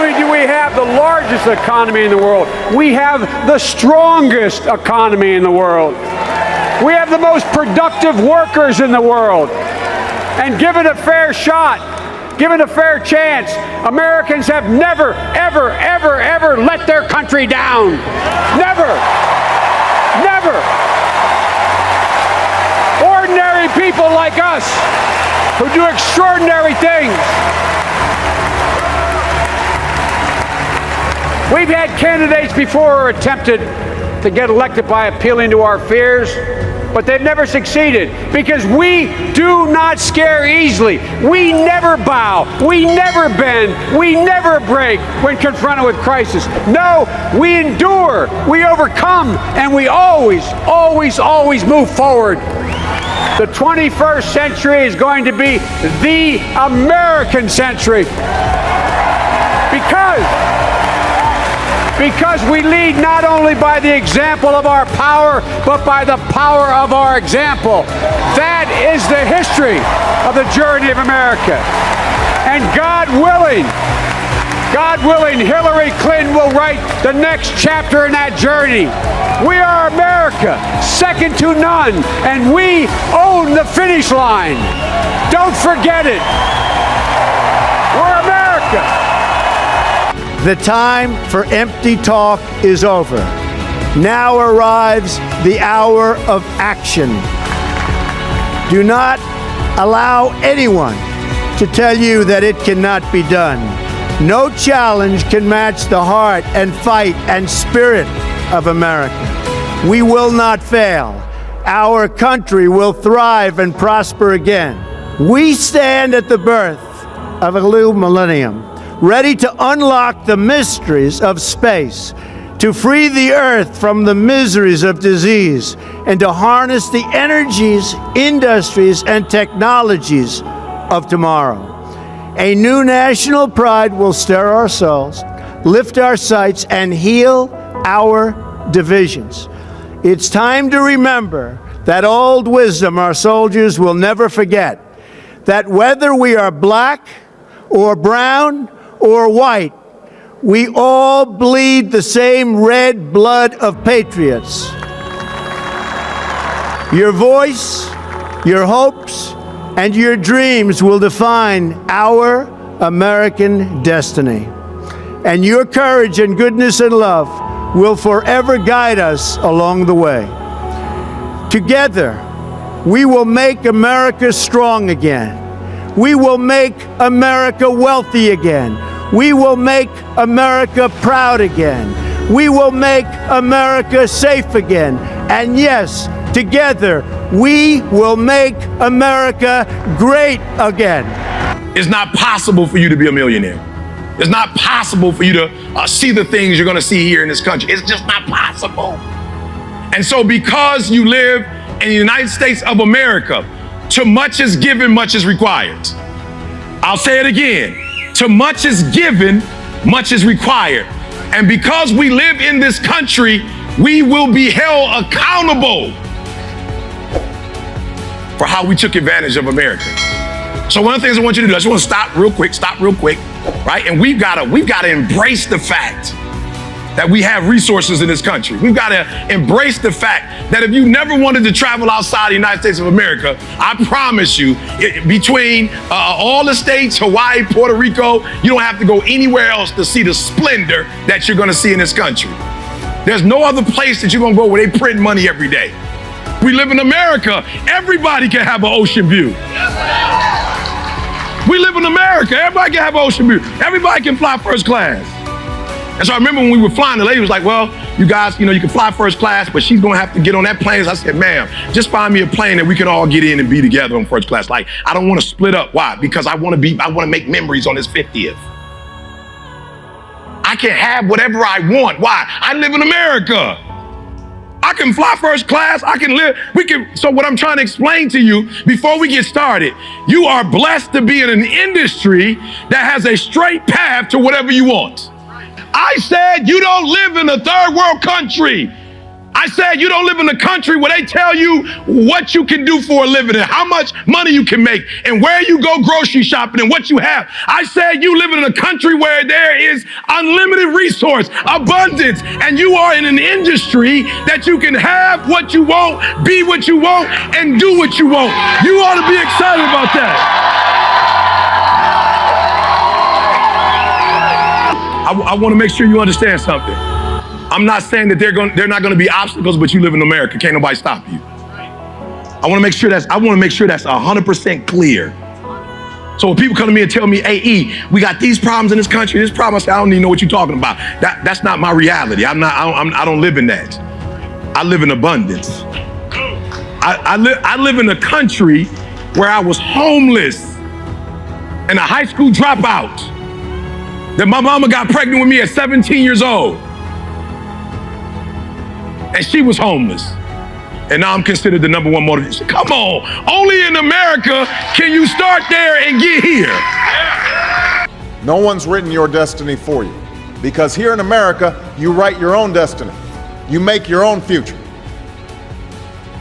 only do we have the largest economy in the world, we have the strongest economy in the world. We have the most productive workers in the world. And given a fair shot, given a fair chance, Americans have never, ever, ever, ever let their country down. Never. Never. Ordinary people like us who do extraordinary things. We've had candidates before who attempted to get elected by appealing to our fears, but they've never succeeded because we do not scare easily. We never bow. We never bend. We never break when confronted with crisis. No, we endure, we overcome, and we always, always, always move forward. The 21st century is going to be the American century because we lead not only by the example of our power, but by the power of our example. That is the history of the journey of America. And God willing, Hillary Clinton will write the next chapter in that journey. We are America, second to none, and we own the finish line. Don't forget it. We're America. The time for empty talk is over. Now arrives the hour of action. Do not allow anyone to tell you that it cannot be done. No challenge can match the heart and fight and spirit of America. We will not fail. Our country will thrive and prosper again. We stand at the birth of a new millennium, ready to unlock the mysteries of space, to free the earth from the miseries of disease, and to harness the energies, industries, and technologies of tomorrow. A new national pride will stir our souls, lift our sights, and heal our divisions. It's time to remember that old wisdom our soldiers will never forget, that whether we are black or brown or white, we all bleed the same red blood of patriots. Your voice, your hopes, and your dreams will define our American destiny. And your courage and goodness and love will forever guide us along the way. Together, we will make America strong again. We will make America wealthy again. We will make America proud again. We will make America safe again. And yes, together, we will make America great again. It's not possible for you to be a millionaire. It's not possible for you to see the things you're going to see here in this country. It's just not possible. And so because you live in the United States of America, to much is given, much is required. I'll say it again. To much is given, much is required. And because we live in this country, we will be held accountable for how we took advantage of America. So one of the things I want you to do, I just want to stop real quick, right? And we've got to embrace the fact that we have resources in this country. We've got to embrace the fact that if you never wanted to travel outside the United States of America, I promise you, between all the states, Hawaii, Puerto Rico, you don't have to go anywhere else to see the splendor that you're going to see in this country. There's no other place that you're going to go where they print money every day. We live in America. Everybody can have an ocean view. We live in America. Everybody can have an ocean view. Everybody can fly first class. And so I remember when we were flying, the lady was like, well, you guys, you can fly first class, but she's going to have to get on that plane. So I said, ma'am, just find me a plane that we can all get in and be together on first class. Like, I don't want to split up. Why? Because I want to make memories on this 50th. I can have whatever I want. Why? I live in America. I can fly first class. I can live. So what I'm trying to explain to you before we get started, you are blessed to be in an industry that has a straight path to whatever you want. I said you don't live in a third world country. I I said you don't live in a country where they tell you what you can do for a living and how much money you can make and where you go grocery shopping and what you have. I said you live in a country where there is unlimited resource, abundance, and you are in an industry that you can have what you want, be what you want, and do what you want. You ought to be excited about that. I want to make sure you understand something. I'm not saying that they're not going to be obstacles, but you live in America. Can't nobody stop you. I want to make sure that's 100% clear. So when people come to me and tell me, hey, E, we got these problems in this country, this problem, I say, I don't even know what you're talking about. That's not my reality. I don't live in that. I live in abundance. I live in a country where I was homeless and a high school dropout. That my mama got pregnant with me at 17 years old. And she was homeless. And now I'm considered the #1 motivation. Come on, only in America can you start there and get here. No one's written your destiny for you. Because here in America, you write your own destiny. You make your own future.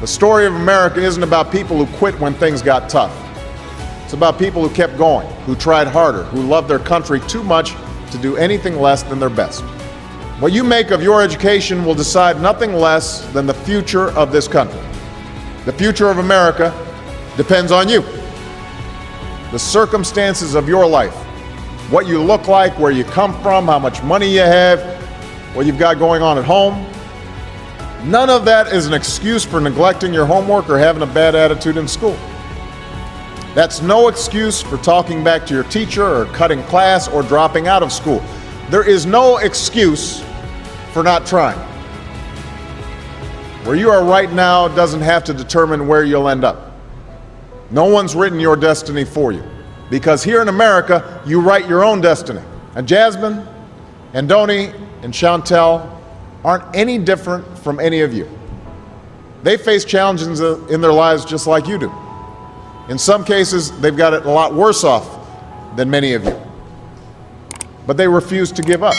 The story of America isn't about people who quit when things got tough. It's about people who kept going, who tried harder, who loved their country too much to do anything less than their best. What you make of your education will decide nothing less than the future of this country. The future of America depends on you. The circumstances of your life, what you look like, where you come from, how much money you have, what you've got going on at home, none of that is an excuse for neglecting your homework or having a bad attitude in school. That's no excuse for talking back to your teacher or cutting class or dropping out of school. There is no excuse for not trying. Where you are right now doesn't have to determine where you'll end up. No one's written your destiny for you. Because here in America, you write your own destiny. And Jasmine, and Doni, and Chantel aren't any different from any of you. They face challenges in their lives just like you do. In some cases, they've got it a lot worse off than many of you. But they refuse to give up.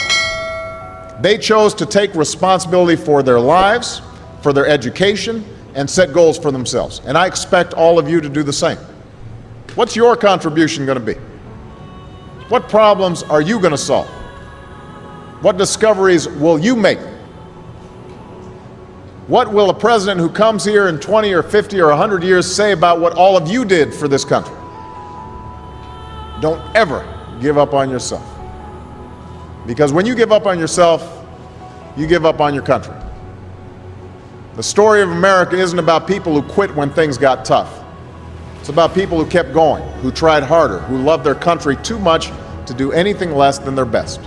They chose to take responsibility for their lives, for their education, and set goals for themselves. And I expect all of you to do the same. What's your contribution going to be? What problems are you going to solve? What discoveries will you make? What will a president who comes here in 20 or 50 or 100 years say about what all of you did for this country? Don't ever give up on yourself. Because when you give up on yourself, you give up on your country. The story of America isn't about people who quit when things got tough. It's about people who kept going, who tried harder, who loved their country too much to do anything less than their best.